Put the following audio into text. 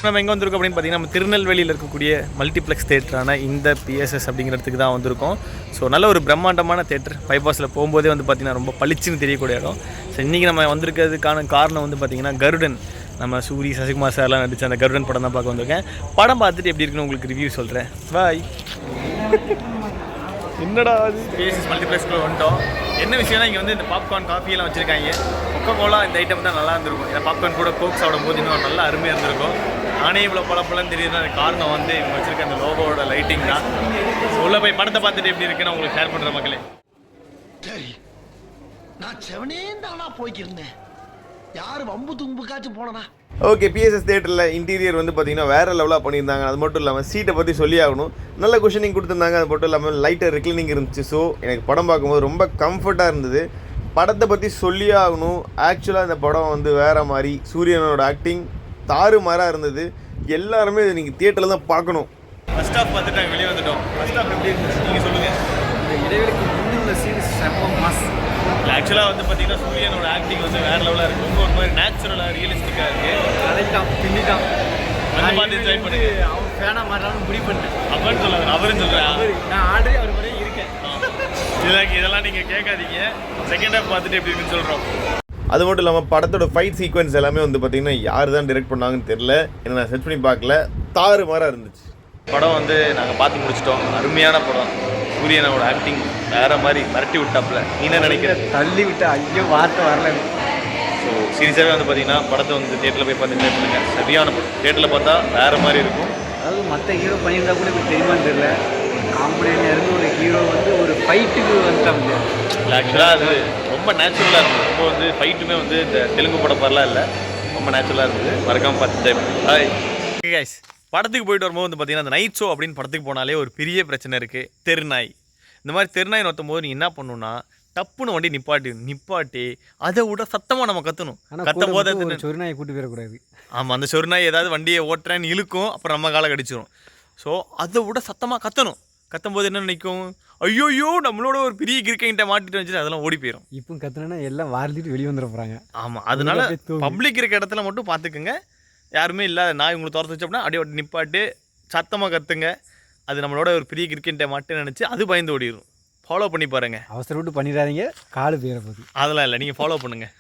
நம்ம எங்கே வந்திருக்கோம் அப்படின்னு பார்த்தீங்கன்னா நம்ம திருநெல்வேலியில் இருக்கக்கூடிய மல்டிப்ளெக்ஸ் தேட்டரான இந்த பிஎஸ்எஸ் அப்படிங்கிறதுக்கு தான் வந்திருக்கோம். ஸோ நல்ல ஒரு பிரம்மாண்டமான தேட்டர். பைபாஸில் போகும்போதே வந்து பார்த்திங்கன்னா ரொம்ப பளிச்சுன்னு தெரியக்கூடிய இடம். ஸோ இன்றைக்கி நம்ம வந்திருக்கிறதுக்கான காரணம் வந்து பார்த்திங்கன்னா கருடன், நம்ம சூரி சசிகுமார் சார்லாம் நடித்த அந்த கருடன் படம் தான் பார்க்க வந்திருக்கேன். படம் பார்த்துட்டு எப்படி இருக்குன்னு உங்களுக்கு ரிவ்யூ சொல்கிறேன். பாய். என்னடா அது பிஎஸ்எஸ் மல்டிப்ளெக்ஸ்க்குள்ள வந்துட்டோம். என்ன விஷயம்னா இங்கே வந்து இந்த பாப்கார்ன் காஃபியெல்லாம் வச்சுருக்காங்க. கொக்கோ கோலா இந்த ஐட்டம் தான் நல்லா இருந்திருக்கும். ஏன்னா பாப்கார்ன் கூட கோக் சாப்பிடும் போது இன்னும் நல்லா அருமையாக இருந்திருக்கும். நானே இவ்வளோ பழப்பலன்னு தெரியுதுன்னா அது காரணம் வந்து இவங்க வச்சுருக்க அந்த லோகோட லைட்டிங் தான். உள்ளே போய் படத்தை பார்த்துட்டு எப்படி இருக்குன்னு உங்களுக்கு ஷேர் பண்ணுற மக்களே. சரி, நான் செவனேந்தானா போய்க்கிருந்தேன். யார் வம்பு தும்புக்காச்சும் போனனா? ஓகே, பிஎஸ்எஸ் தேட்டரில் இன்டீரியர் வந்து பார்த்தீங்கன்னா வேறு லெவலாக பண்ணியிருந்தாங்க. அது மட்டும் இல்லாமல் சீட்டை பற்றி சொல்லி ஆகணும், நல்ல குஷனிங் கொடுத்துருந்தாங்க. அது மட்டும் இல்லாமல் லைட்டர் ரெக்லைனிங் இருந்துச்சு. ஸோ எனக்கு படம் பார்க்கும்போது ரொம்ப கம்ஃபர்ட்டாக இருந்தது. படத்தை பற்றி சொல்லியே ஆகணும். ஆக்சுவலாக இந்த படம் வந்து வேறு மாதிரி, சூரியனோட ஆக்டிங் தாறுமாறாக இருந்தது. எல்லாருமே இதை நீங்கள் தியேட்டரில் தான் பார்க்கணும். ஃபர்ஸ்ட் ஹாஃப் பார்த்துட்டு நாங்கள் வெளியே வந்துட்டோம். ஃபர்ஸ்ட் ஹாஃப் எப்படி இருந்துச்சு நீங்கள் சொல்லுங்கள். இந்த இடைவெளிக்கு முன்னுள்ள சீன்ஸ் செம்ம மாஸ். ஆக்சுவலாக வந்து பார்த்தீங்கன்னா சூரியனோட ஆக்டிங் வந்து வேறு லெவலாக இருக்குது. ரொம்ப ஒரு மாதிரி நேச்சுரலாக ரியலிஸ்டிக்காக இருக்குது. கரெக்டாக பின்னிட்டான். அந்த பார்த்து என்ஜாய் பண்ணுங்க. அவன் ஃபேனாக மாறான்னு முடிவு பண்ணேன். அவன்னு சொல்லாது, அவரும் சொல்கிறேன். நான் ஆல்ரெடி அவர் மாதிரியே இருக்கேன். இதெல்லாம் நீங்கள் கேட்காதீங்க. செகண்ட் ஹாஃப் பார்த்துட்டு எப்படி இருக்குன்னு சொல்கிறோம். அது மட்டும் இல்லாமல் படத்தோட ஃபைட் சீக்வன்ஸ் எல்லாமே வந்து பார்த்திங்கன்னா யார் தான் டிரெக்ட் பண்ணாங்கன்னு தெரில. ஏன்னா நான் செர்ச் பண்ணி பார்க்கல, தாறுமாறாக இருந்துச்சு. படம் வந்து நாங்கள் பார்த்து முடிச்சிட்டோம். அருமையான படம். சூரியனோட ஆக்டிங் வேறு மாதிரி மிரட்டி விட்டாப்புல. நீ என்ன நினைக்கிற? தள்ளி விட்டு ஐயோ வார்த்தை வரல. ஸோ சீரியஸாகவே வந்து பார்த்தீங்கன்னா படத்தை வந்து தேட்டரில் போய் பார்த்து என்ஜாய் பண்ணுங்கள். சரியான படம். தேட்டரில் பார்த்தா வேறு மாதிரி இருக்கும். அதாவது மற்ற ஹீரோ பண்ணியிருந்தா கூட இப்போ தெரியுமான்னு தெரியல. காமெடியில் இருந்து ஒரு ஹீரோ வந்து ஒரு ஃபைட்டுக்கு வந்துட்டாங்க. இல்லை ஆக்சுவலாக அது ரொம்ப நேச்சுரலாக இருந்தது. ரொம்ப வந்து ஃபைட்டுமே வந்து இந்த தெலுங்கு படம் மாதிரிலாம் இல்லை, ரொம்ப நேச்சுரலாக இருந்தது. மறக்காமல் பார்த்து என்ஜாய் பண்ணுங்கள். பாய். ஓகே கைஸ், படத்துக்கு போயிட்டு வரும்போது வந்து பார்த்தீங்கன்னா அந்த நைட் ஷோ அப்படின்னு படத்துக்கு போனாலே ஒரு பெரிய பிரச்சனை இருக்குது. தெருநாய். இந்த மாதிரி தெருநாய் நோத்தும் போது நீ என்ன பண்ணணும்னா டப்புன்னு வண்டி நிப்பாட்டி அதை விட சத்தமாக நம்ம கற்றணும். கத்தும் போது அது சொருநாயை கூட்டி போயிடக்கூடாது. ஆமாம், அந்த சொருநாய் ஏதாவது வண்டியை ஓட்டுறேன்னு இழுக்கும், அப்புறம் நம்ம காலை கடிச்சிடும். ஸோ அதை விட சத்தமாக கத்தணும். கத்தும் போது என்ன நினைக்கும், ஐயோயோ நம்மளோட ஒரு பெரிய கிரிக்கிட்ட மாட்டிட்டு வந்துச்சு, அதெல்லாம் ஓடி போயிடும். இப்போ கத்துனா எல்லாம் வாரிட்டு வெளியே வந்துட போகிறாங்க. ஆமாம், அதனால பப்ளிக் இருக்க இடத்துல மட்டும் பார்த்துக்குங்க. யாருமே இல்லை நாய் உங்களுக்கு துரத்து வச்சு அப்படின்னா அப்படியே நிப்பாட்டு சத்தமாக கற்றுங்க. அது நம்மளோட ஒரு பெரிய கிரிக்கெட்டை மாட்டு நினச்சி அது பயந்து ஓடிடும். ஃபாலோ பண்ணி பாருங்கள். அவசரப்பட்டு பண்ணிடாதீங்க, காலு பேர போகுது. அதெல்லாம் இல்லை, நீங்கள் ஃபாலோ பண்ணுங்கள்.